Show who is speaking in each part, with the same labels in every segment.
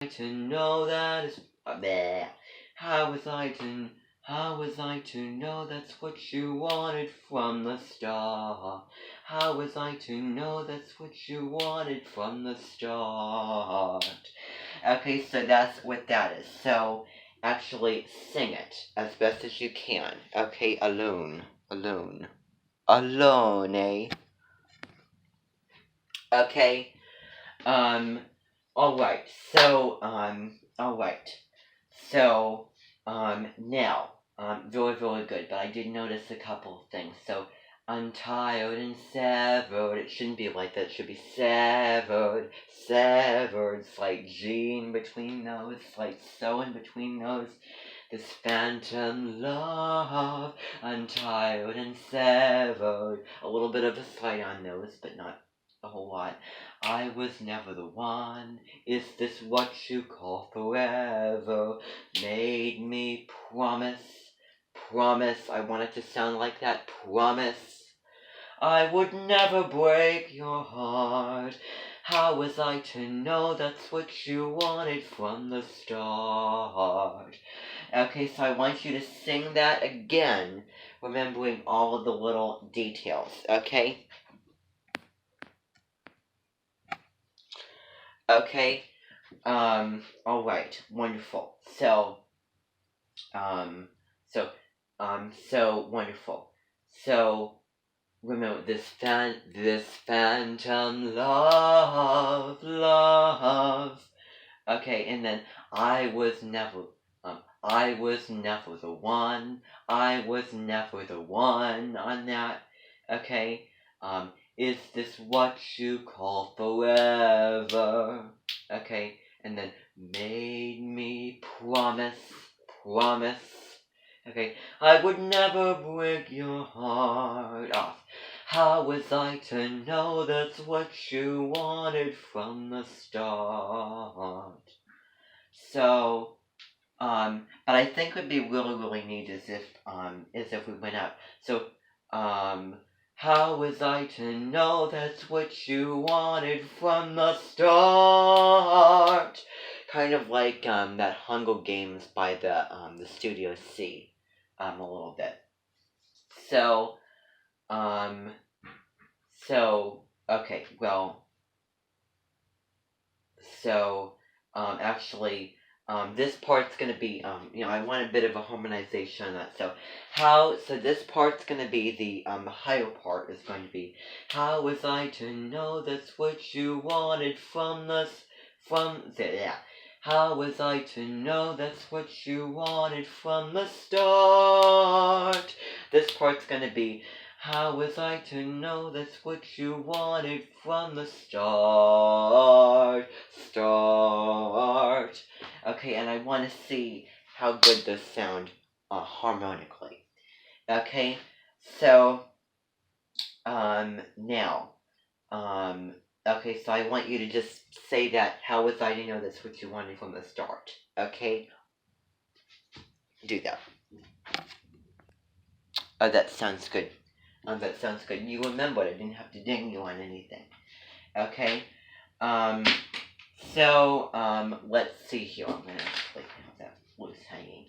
Speaker 1: to know that it's bleh. How was I to know that's what you wanted from the start? How was I to know that's what you wanted from the start? Okay, so that's what that is. So actually sing it as best as you can. Okay, alone, eh? Okay. Um. Alright, now, very, very good, but I did notice a couple of things. So, untied and severed, it shouldn't be like that, it should be severed, it's like G in between those, like so in between those. This phantom love, untied and severed. A little bit of a slide on those, but not a whole lot. I was never the one. Is this what you call forever? Made me promise. I want it to sound like that. Promise. I would never break your heart. How was I to know that's what you wanted from the start? Okay, so I want you to sing that again, remembering all of the little details, okay? Okay, alright, wonderful. So wonderful. So, remember, this phantom love. Okay, and then, I was never the one. I was never the one on that. Okay, is this what you call forever? Okay, and then made me promise. Okay, I would never break your heart off. How was I to know that's what you wanted from the start? So, but I think would be really, really neat is if we went up. So, how was I to know that's what you wanted from the start? Kind of like, that Hunger Games by the Studio C, a little bit. So, okay, well, actually, this part's gonna be, I want a bit of a harmonization on that. So this part's gonna be the higher part is going to be, how was I to know that's what you wanted how was I to know that's what you wanted from the start? This part's gonna be, how was I to know that's what you wanted from the start? Okay, and I want to see how good those sound harmonically. Okay, so, now, okay, so I want you to just say that, how was I to know that's what you wanted from the start? Okay? Do that. Oh, that sounds good. You remembered, I didn't have to ding you on anything. Okay? Let's see here. I'm gonna actually have that loose hanging.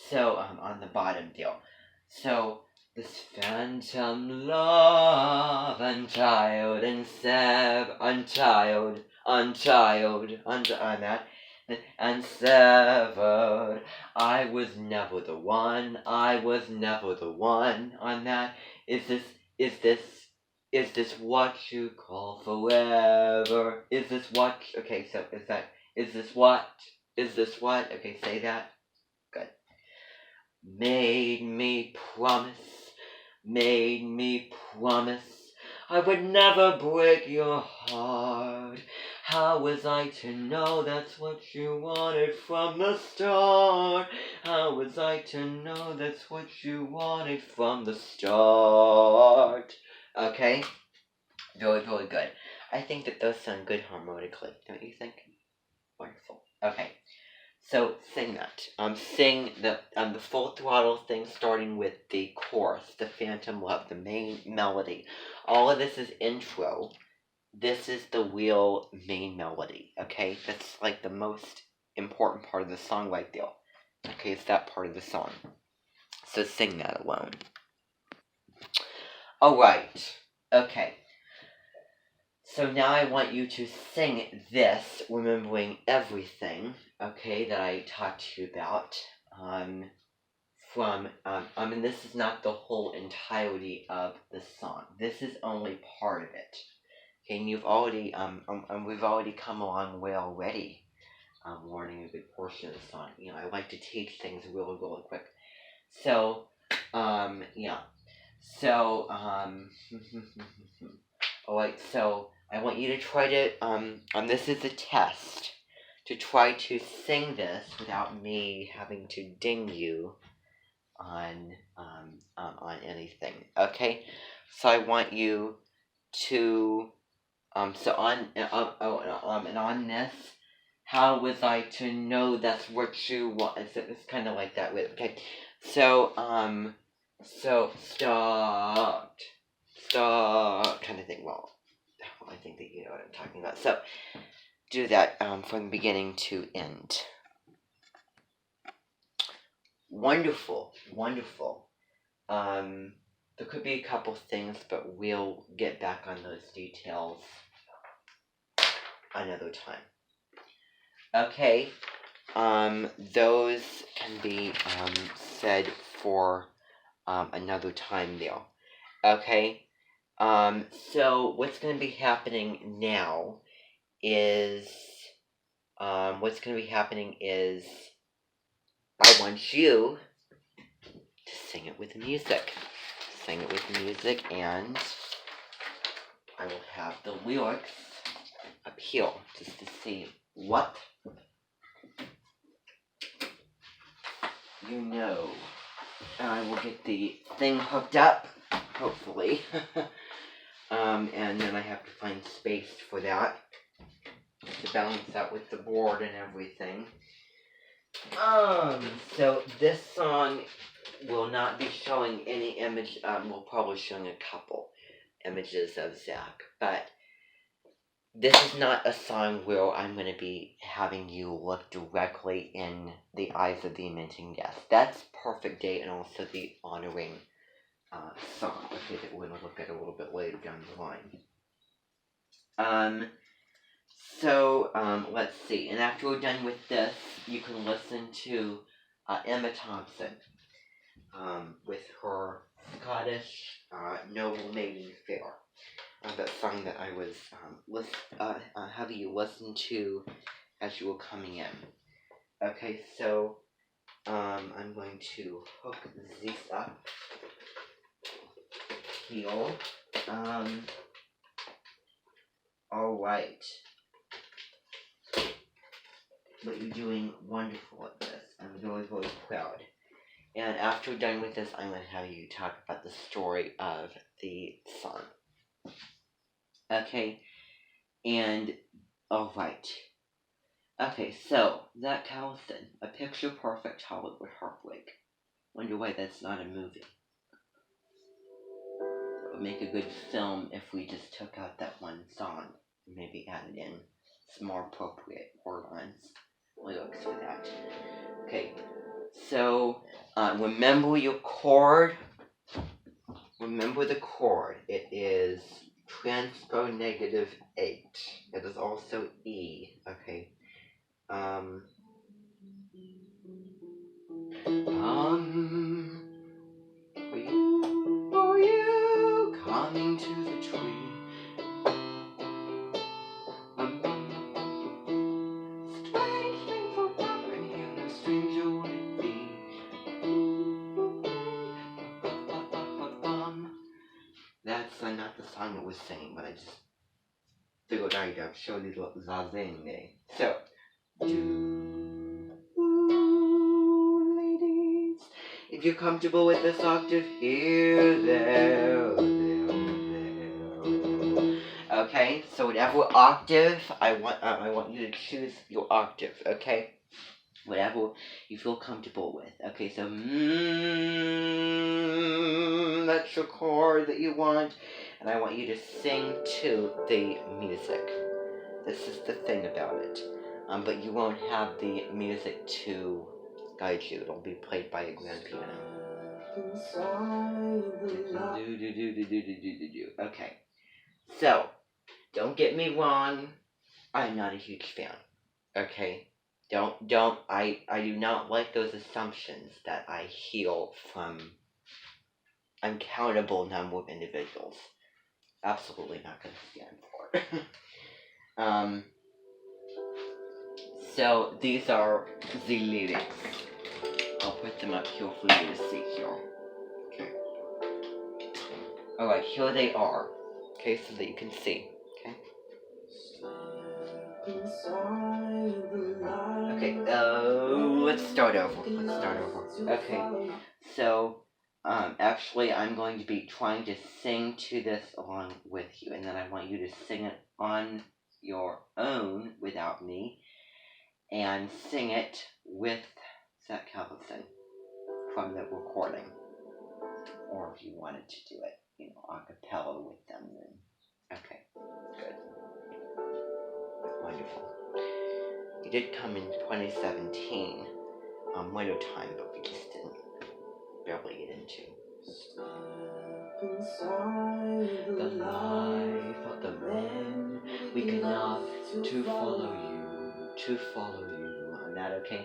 Speaker 1: So, on the bottom deal. So, this phantom love, untied and untied, on that, and severed. I was never the one. On that. Is this what you call forever? Is this what? Okay, so is this what? Okay, say that. Good. Made me promise. I would never break your heart. How was I to know that's what you wanted from the start? How was I to know that's what you wanted from the start? Okay? Very, very good. I think that those sound good harmonically, don't you think? Wonderful. Okay. So sing that. Sing the full throttle thing, starting with the chorus, the Phantom Love, the main melody. All of this is intro. this is the real main melody, okay? That's like the most important part of the song right there. Okay, it's that part of the song. So sing that alone. Alright, okay. So now I want you to sing this, remembering everything, okay, that I talked to you about. This is not the whole entirety of the song. This is only part of it. Okay, and we've already come a long way already, learning a good portion of the song. You know, I like to teach things really, really quick. So, yeah. So, alright, so I want you to try to, this is a test, to try to sing this without me having to ding you on anything, okay? So I want you to, and on this, how was I to know that's what you want? It's kind of like that with, okay? So, start, kind of thing. Well, I think that you know what I'm talking about. So, do that from beginning to end. Wonderful, wonderful. There could be a couple things, but we'll get back on those details another time. Okay, those can be said for another time there. Okay, so what's going to be happening now is, I want you to sing it with music. Sing it with music, and I will have the lyrics up here just to see what you know. And I will get the thing hooked up, hopefully. And then I have to find space for that to balance out with the board and everything. So this song will not be showing any image, we'll probably showing a couple images of Zach, but this is not a song where I'm going to be having you look directly in the eyes of the inventing guest. That's Perfect Day and also the honoring song, okay, that we're going to look at a little bit later down the line. Let's see. And after we're done with this, you can listen to Emma Thompson with her Scottish Noble Maiden Fair. That song that I was having you listen to as you were coming in. Okay, so I'm going to hook this up here. Alright. But you're doing wonderful at this. I'm really, really proud. And after we're done with this, I'm going to have you talk about the story of the song. Okay, and alright. Okay, so Zach Callison, A Picture Perfect Hollywood Heartbreak. Wonder why that's not a movie. It would make a good film if we just took out that one song and maybe added in some more appropriate word lines, lyrics for that. Okay, so remember your chord. Remember the chord. It is transpo-8. It is also E. Okay. Waiting for you, coming to the tree. Strange thing for and here no stranger would it be. That's not the song it was singing, but I just figured I'd show you the Zazing. So, ladies, if you're comfortable with this octave, here, there. Okay, so whatever octave I want you to choose your octave. Okay, whatever you feel comfortable with. Okay, so that's your chord that you want. and I want you to sing to the music. This is the thing about it. But you won't have the music to guide you. It'll be played by a grand piano. Okay. So, don't get me wrong. I'm not a huge fan. Okay? I do not like those assumptions that I hear from uncountable number of individuals. Absolutely not going to stand for it. So these are the lyrics. I'll put them up here for you to see here. Okay. Alright, here they are. Okay, so that you can see. Okay. Okay, let's start over. Okay, so, actually I'm going to be trying to sing to this along with you, and then I want you to sing it on your own without me, and sing it with Zach Calvinson from the recording. Or if you wanted to do it, a cappella with them, then okay, good. Wonderful. It did come in 2017, winter time, but we just didn't barely get into. The life of the men, we cannot to follow you. Isn't that okay?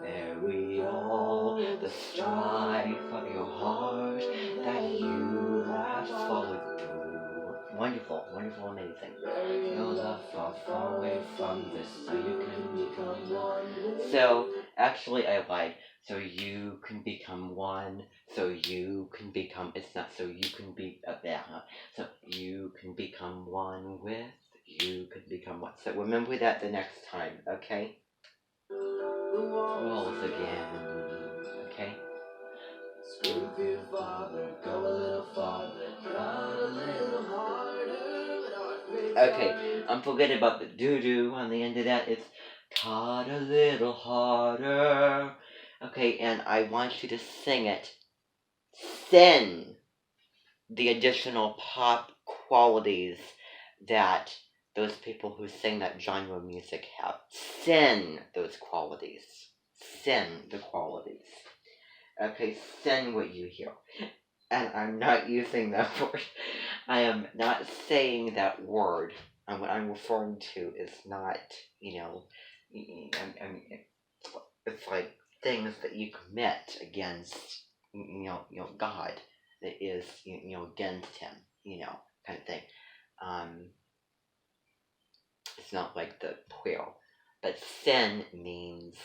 Speaker 1: Bury all the strife of your heart that you have followed through. Wonderful, wonderful, amazing. Your love far away from this, so you can become one. So, actually, I lied. So you can become one. So you can become. It's not. So you can be So you can become one with. You can become one. So remember that the next time, okay? Walls again, okay? Scream for your father, go a little farther, cut a little harder. Okay, forget about the doo-doo on the end of that. It's cut a little harder. Okay, and I want you to sing it. Sing the additional pop qualities that those people who sing that genre of music have. Sing those qualities. Sing the qualities. Okay, sing what you hear. And I'm not using that word. I am not saying that word. And what I'm referring to is not, it's like things that you commit against, God, that is, against Him, kind of thing. It's not like the prayer. But sin means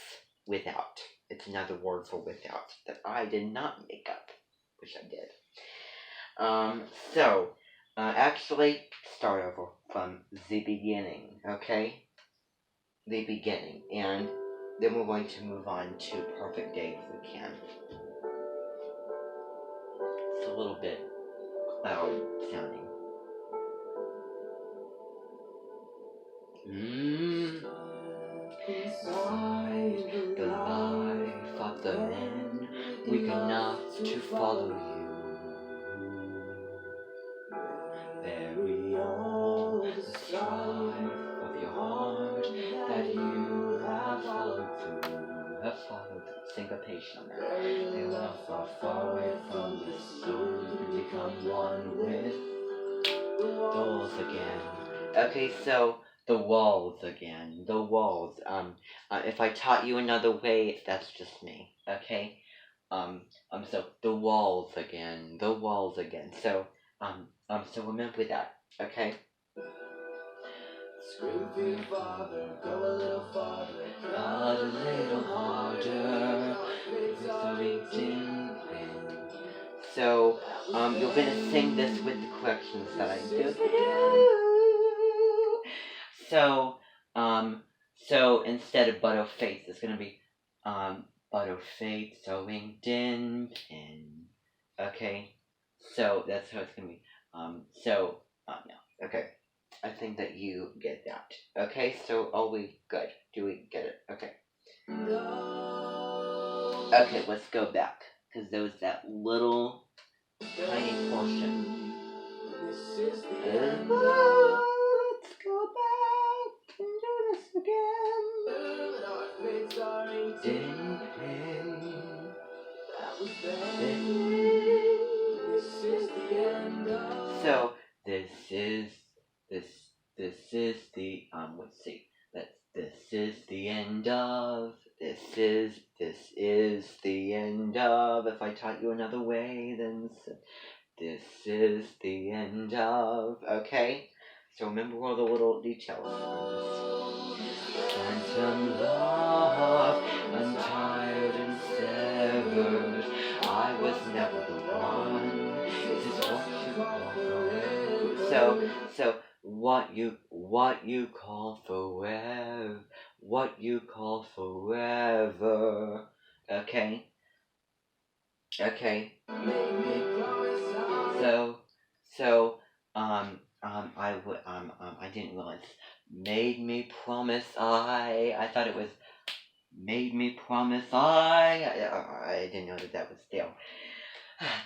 Speaker 1: without. It's another word for without that I did not make up, which I did. Actually, start over from the beginning, okay? The beginning, and then we're going to move on to Perfect Day if we can. It's a little bit loud sounding. Inside the life of the men, weak enough to follow you. Bury all the strife of your heart that you have followed through. Syncopation there. They love far away from this, so you can become one with the walls again. Okay, so the walls again. The walls. If I taught you another way, that's just me. Okay? So the walls again. The walls again. So remember that. Okay? Scream for your father, go a little farther, cut a little harder. So, you're gonna sing this with the corrections that I do. So instead of but of faith, it's gonna be, but of faith, sewing din pin. Okay? So that's how it's gonna be. No. Okay. I think that you get that. Okay, so are we good? Do we get it? Okay. Okay, let's go back. Because there was that little tiny portion. Let's go back and do this again. Didn't pay. So this is the let's see. This is the end of. This is the end of. If I taught you another way, then this is the end of. Okay? So remember all the little details. Phantom love, I'm tired and severed. I was never the one. Is this what you call forever? So what you call forever? What you call forever? Okay. Okay. So I didn't realize. Made me promise I thought it was made me promise I didn't know that was there.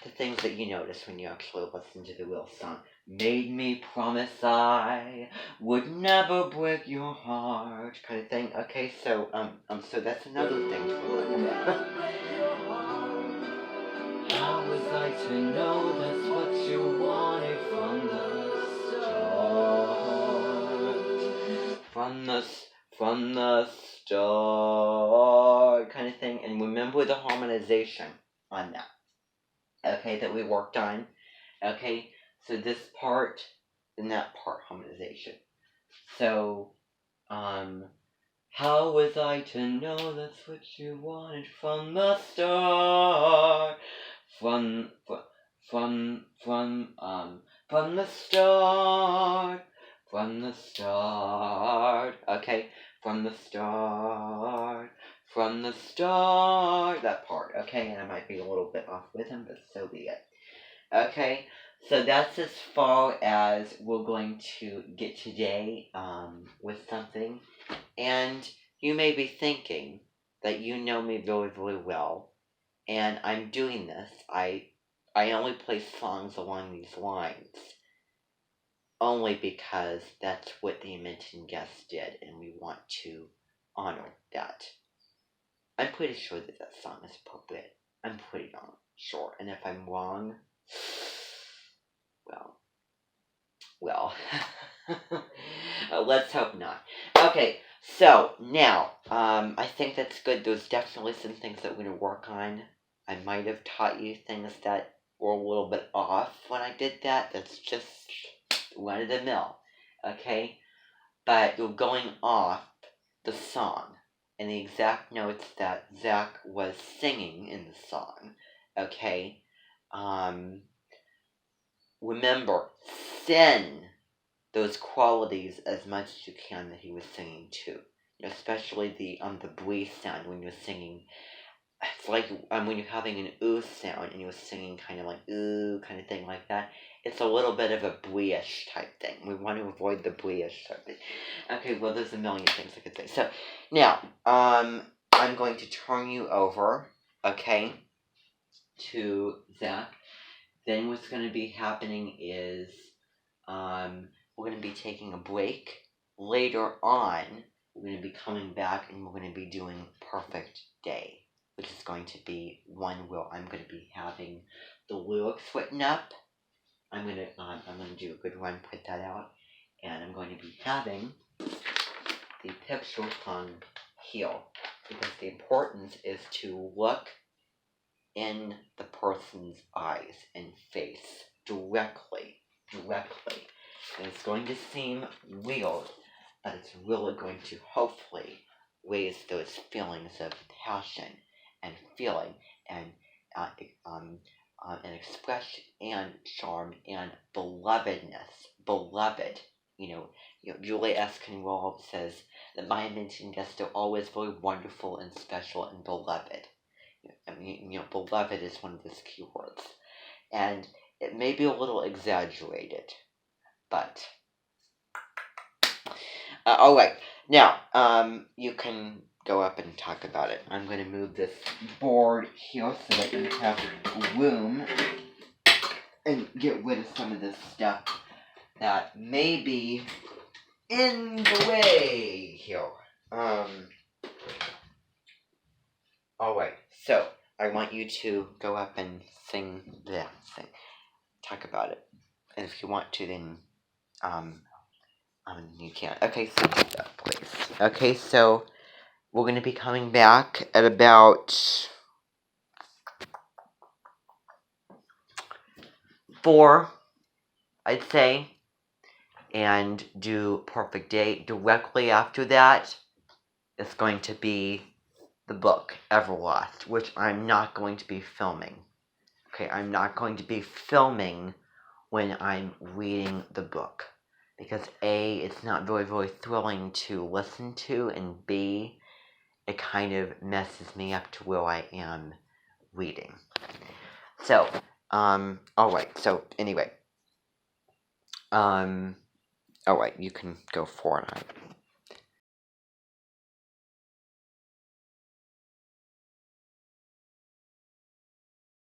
Speaker 1: The things that you notice when you actually listen to the real song. Made me promise I would never break your heart, kind of thing. Okay, so that's another thing to remember. How was I to know that's what you wanted from the start? From the start, kind of thing. And remember the harmonization on that. Okay, that we worked on. Okay, so this part and that part harmonization. So, how was I to know that's what you wanted from the start? From the start. From the start. Okay, from the start. From the start. That part. Okay, and I might be a little bit off rhythm, but so be it. Okay, so that's as far as we're going to get today with something. And you may be thinking that you know me very, very well, and I'm doing this. I only play songs along these lines only because that's what the mentioned guest did, and we want to honor that. I'm pretty sure that song is appropriate. I'm pretty sure. And if I'm wrong, well, let's hope not. Okay, so now, I think that's good. There's definitely some things that we're going to work on. I might have taught you things that were a little bit off when I did that. That's just run of the mill, okay? But you're going off the song and the exact notes that Zach was singing in the song, okay? Remember, sing those qualities as much as you can that he was singing too. Especially the breathe sound when you're singing. It's like when you're having an ooh sound and you're singing kind of like ooh kind of thing like that. It's a little bit of a brie-ish type thing. We want to avoid the brie-ish type thing. Okay, well there's a million things I could say. So now, I'm going to turn you over, okay, to Zach. Then what's going to be happening is we're going to be taking a break. Later on, we're going to be coming back and we're going to be doing Perfect Day, which is going to be one where I'm going to be having the lyrics written up. I'm going to do a good run, put that out, and I'm going to be having the picture hung here, because the importance is to look in the person's eyes and face directly. And it's going to seem weird, but it's really going to hopefully raise those feelings of passion and feeling and expression and charm and belovedness. Beloved. Julie Eskinroll says that my mentioned guests are always very wonderful and special and beloved. Beloved is one of those keywords. And it may be a little exaggerated, but alright. Now, you can go up and talk about it. I'm going to move this board here so that you have room and get rid of some of this stuff that may be in the way here. Alright, so I want you to go up and sing that thing. Talk about it. And if you want to, then you can. Okay, so do that, please. Okay, so we're going to be coming back at about 4, I'd say, and do Perfect Day. Directly after that, it's going to be the book, Everlast, which I'm not going to be filming. Okay, I'm not going to be filming when I'm reading the book. Because A, it's not very, very thrilling to listen to, and B, it kind of messes me up to where I am reading. So, alright, so anyway. Alright, you can go forward.